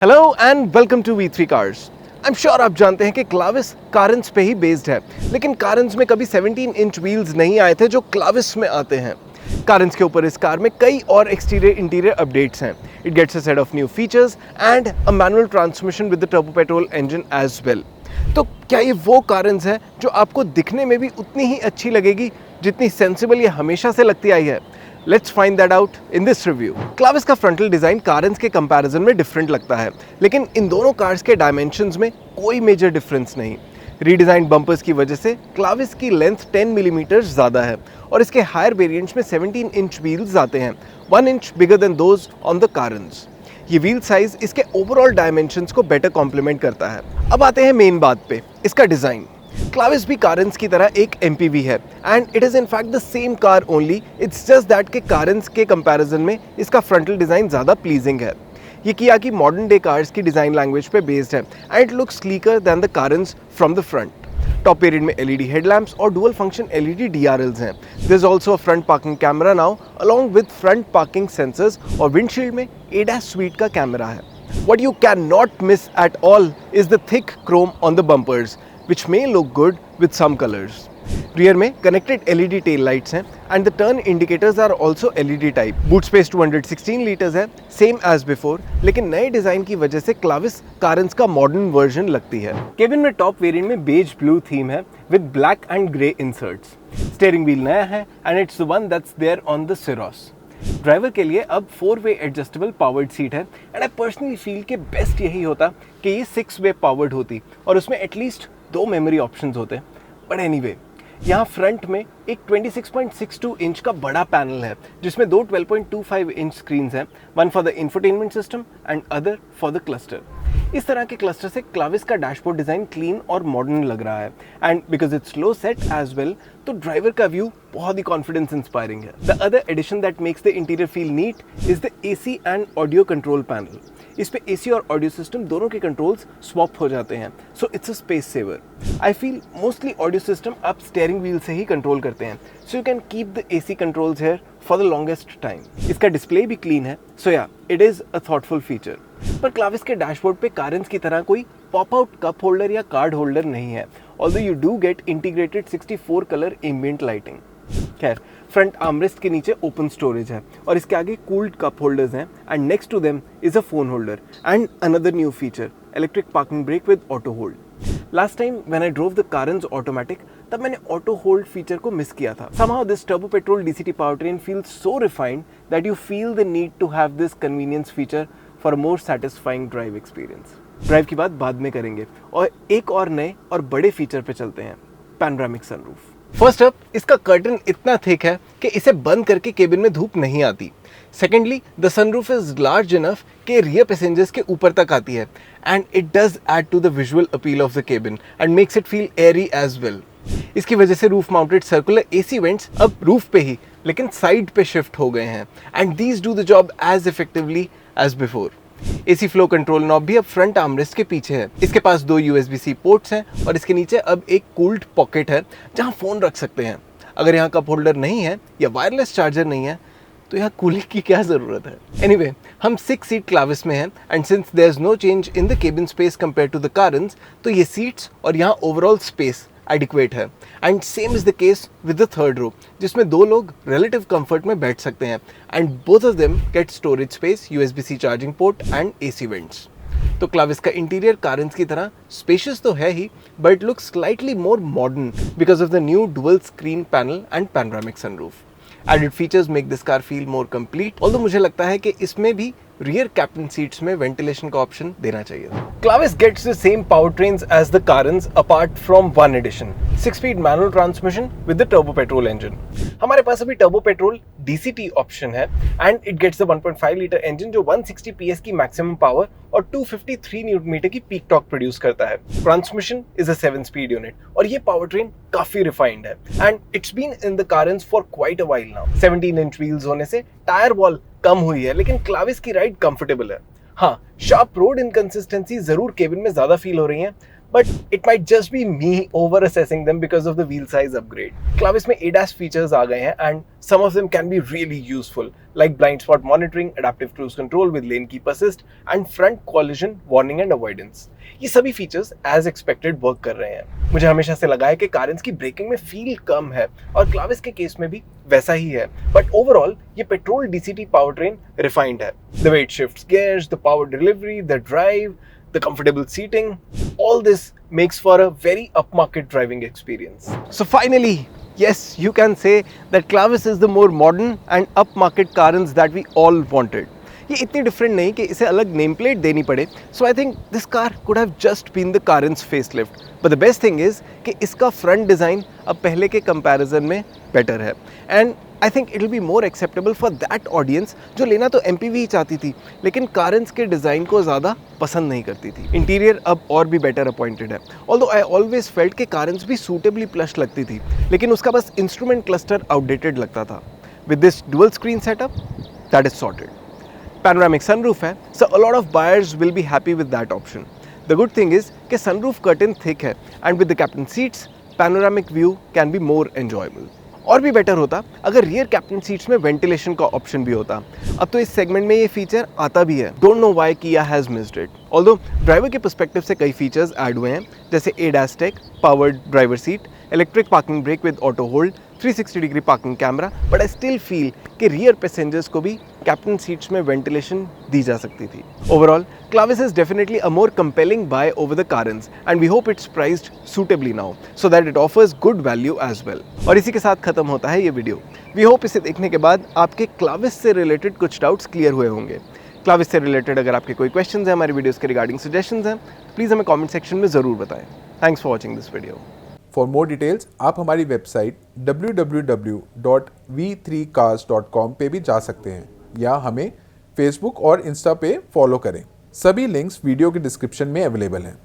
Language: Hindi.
Hello and welcome to V3 cars. I am sure आप जानते हैं कि क्लाविस कारंस पे ही बेस्ड है, लेकिन कारंस में कभी 17 इंच व्हील्स नहीं आए थे जो क्लाविस में आते हैं। कारंस के ऊपर इस कार में कई और एक्सटीरियर इंटीरियर अपडेट्स हैं। It gets a set of new features and a manual transmission with the turbo petrol engine as well. तो क्या ये वो कारंस है जो आपको दिखने में भी उतनी ही अच्छी लगेगी जितनी सेंसिबल ये हमेशा से लगती आई है? Let's find that out in this review. क्लाविस का फ्रंटल डिजाइन कारंस के कंपैरिजन में डिफरेंट लगता है, लेकिन इन दोनों कार्स के डायमेंशंस में कोई मेजर डिफरेंस नहीं। रीडिजाइन बम्पर्स की वजह से क्लाविस की लेंथ 10 मिलीमीटर ज़्यादा है और इसके हायर वेरिएंट्स में 17 इंच व्हील्स आते हैं, 1 inch bigger than those on the Carens. ये व्हील साइज इसके ओवरऑल डायमेंशंस को बेटर कॉम्प्लीमेंट करता है। अब आते हैं मेन बात पे, इसका डिज़ाइन। क्लाविस भी कारंस की तरह एक MPV है and it is in fact the same car only, it's just that के कारंस के कंपैरिजन में इसका फ्रंटल डिज़ाइन ज़्यादा प्लीजिंग है। ये किया कि मॉडर्न डे कार्स की डिज़ाइन लैंग्वेज पे बेस्ड है and it looks sleeker than the Carens from the front. Top variant में LED हेडलैम्प्स और डुअल फंक्शन LED DRLs हैं। There is also a front parking camera now along with front parking sensors और विंडशील्ड में ADAS suite का कैमरा है। What you cannot miss at all is the thick chrome on the bumpers, which may look good with some colors. Rear में connected LED tail lights हैं and the turn indicators are also LED type. Boot space 216 liters है, same as before, लेकिन नए डिजाइन की वजह से क्लाविस कारंस का मॉडर्न वर्जन लगती है। केबिन में टॉप वेरिएंट में बेज ब्लू थीम है with black and grey inserts. Steering wheel नया है and it's the one that's there on the Syros. Driver के लिए अब 4-वे एडजस्टेबल पावर्ड सीट है एंड आई पर्सनली फील कि बेस्ट यही होता कि ये 6-वे पावर्ड होती और उसमें एटलीस्ट 2 मेमोरी ऑप्शंस होते। बट एनीवे, यहाँ फ्रंट में एक 26.62 इंच का बड़ा पैनल है जिसमें 2 12.25 इंच स्क्रीन्स हैं, one for the infotainment system and other for the cluster. इस तरह के क्लस्टर से क्लाविस का डैशबोर्ड डिज़ाइन क्लीन और मॉडर्न लग रहा है and because it's low set as well, तो ड्राइवर का व्यू बहुत ही कॉन्फिडेंस इंस्पायरिंग है। The other addition that makes the interior feel neat is the AC and audio control panel. इस पे AC और ऑडियो सिस्टम दोनों के कंट्रोल्स स्वैप हो जाते हैं, so it's a space saver. I feel mostly audio system आप स्टीयरिंग व्हील से ही कंट्रोल करते हैं, so you can keep the AC controls here for the longest time. इसका डिस्प्ले भी क्लीन है, so yeah it is a thoughtful feature. पर क्लाविस के डैशबोर्ड पे कारंस की तरह कोई पॉप आउट कप होल्डर या कार्ड होल्डर नहीं है, although you do get integrated 64 colour ambient lighting. खैर, फ्रंट आर्मरेस्ट के नीचे ओपन स्टोरेज है और इसके आगे कूल्ड कप होल्डर्स हैं and next to them is a phone holder and another new feature, electric parking brake with auto hold. Last time when I drove the Carens automatic, तब मैंने ऑटो होल्ड फीचर को मिस किया था। Somehow this turbo petrol DCT powertrain feels so refined that you feel the need to have this convenience feature for a more satisfying drive experience. Drive की बात बाद में करेंगे और एक और नए और बड़े फीचर पे चलते हैं, पैनोरामिक सनरूफ। फर्स्ट अप, इसका कर्टन इतना थिक है कि इसे बंद करके केबिन में धूप नहीं आती। Secondly, the sunroof is large enough कि रियर पैसेंजर्स के ऊपर तक आती है and it does add to the visual appeal of the cabin and makes it feel airy as well. इसकी वजह से roof mounted circular AC vents अब रूफ पे ही लेकिन साइड पे शिफ्ट हो गए हैं and these do the job as effectively as before. AC flow control knob भी अब फ्रंट आर्मरेस्ट के पीछे है। इसके पास 2 USB-C पोर्ट्स हैं और इसके नीचे अब एक कूल्ड पॉकेट है जहां फोन रख सकते हैं। अगर यहाँ कप होल्डर नहीं है या वायरलेस चार्जर नहीं है तो यहाँ कूलिंग की क्या जरूरत है? एनीवे, हम 6 सीट क्लाविस में हैं and since there is no change in the cabin space compare to the Carens, तो ये सीट्स और यहाँ ओवरऑल स्पेस एडिक्वेट है and same is the case with the third row जिसमें 2 लोग रिलेटिव कंफर्ट में बैठ सकते हैं and both of them get storage space, USB-C charging port and AC vents. तो क्लाविस का इंटीरियर कारंस की तरह स्पेशियस तो है ही, but it looks slightly more modern because of the new dual screen panel and panoramic sunroof. Added features make this car feel more complete, although मुझे लगता है कि इसमें भी रियर कैप्टन सीट्स में वेंटिलेशन का ऑप्शन देना चाहिए। Clavis gets the same powertrains as the Carens apart from one addition, 6-speed manual transmission with the turbo petrol engine. हमारे पास अभी turbo petrol DCT ऑप्शन है and it gets the 1.5 litre engine जो 160 PS की मैक्सिमम पावर और 253 न्यूटन मीटर की पीक टॉर्क प्रोड्यूस करता है। Transmission is a 7-speed unit और ये पावरट्रेन काफी रिफाइंड है and it's been in the Carens for quite a while now. 17 inch wheels होने से टायर वॉल कम हुई है, लेकिन क्लाविस की राइड कंफर्टेबल है। हाँ, शार्प रोड इनकंसिस्टेंसी जरूर केबिन में ज्यादा फील हो रही है, but it might just be me over assessing them because of the wheel size upgrade. Clavis में ADAS features आ गए हैं and some of them can be really useful, like blind spot monitoring, adaptive cruise control with lane keep assist and front collision warning and avoidance. ये सभी फीचर्स एज एक्सपेक्टेड वर्क कर रहे हैं। मुझे हमेशा से लगा है कि कारेंस की ब्रेकिंग में फील कम है और क्लाविस के केस में भी वैसा ही है, बट ओवरऑल ये petrol DCT power train refined है। The way it shifts gears, the power delivery, the drive, the comfortable seating, all this makes for a very upmarket driving experience. So finally, yes, you can say that Clavis is the more modern and upmarket Carens that we all wanted. ये इतनी डिफरेंट नहीं कि इसे अलग नेम प्लेट देनी पड़े, so I think this car could have just been the Carens facelift. But the best thing is कि इसका फ्रंट डिज़ाइन अब पहले के कंपैरिजन में बेटर है and I think it will be more acceptable for that audience जो लेना तो MPV ही चाहती थी लेकिन Carens के डिज़ाइन को ज़्यादा पसंद नहीं करती थी। इंटीरियर अब और भी बेटर अपॉइंटेड है, ऑल्दो आई ऑलवेज फेल्ट कि Carens भी सूटेबली प्लश लगती थी लेकिन उसका बस इंस्ट्रूमेंट क्लस्टर आउटडेटेड लगता था। With this dual screen setup that is sorted. Panoramic sunroof है, so a lot of buyers will be happy with that option. The good thing is कि sunroof curtain thick है and with the captain seats, panoramic view can be more enjoyable. और भी बेटर होता अगर रियर कैप्टन सीट्स में वेंटिलेशन का ऑप्शन भी होता। अब तो इस सेगमेंट में ये फीचर आता भी है, don't know why Kia has missed it. Although driver के पर्सपेक्टिव से कई फीचर्स ऐड हुए हैं जैसे ADAS tech, powered driver seat, electric parking brake with auto hold, 360 degree parking camera, but I still feel कि रियर पैसेंजर्स को भी कैप्टन सीट्स में वेंटिलेशन दी जा सकती थी। Overall Clavis is definitely a more compelling buy over the Carens and we hope it's priced suitably now so that it offers good value as well. और इसी के साथ खत्म होता है ये वीडियो। We hope इसे देखने के बाद आपके Clavis से रिलेटेड कुछ डाउट्स क्लियर हुए होंगे। Clavis से रिलेटेड अगर आपके कोई क्वेश्चंस हैं, हमारी वीडियोस के रिगार्डिंग सजेशंस हैं, प्लीज़ हमें कमेंट सेक्शन में ज़रूर बताएं। Thanks for watching this video. For more details आप हमारी वेबसाइट www.v3cars.com पे भी जा सकते हैं या हमें फेसबुक और इंस्टा पे फॉलो करें। सभी लिंक्स वीडियो के डिस्क्रिप्शन में अवेलेबल हैं।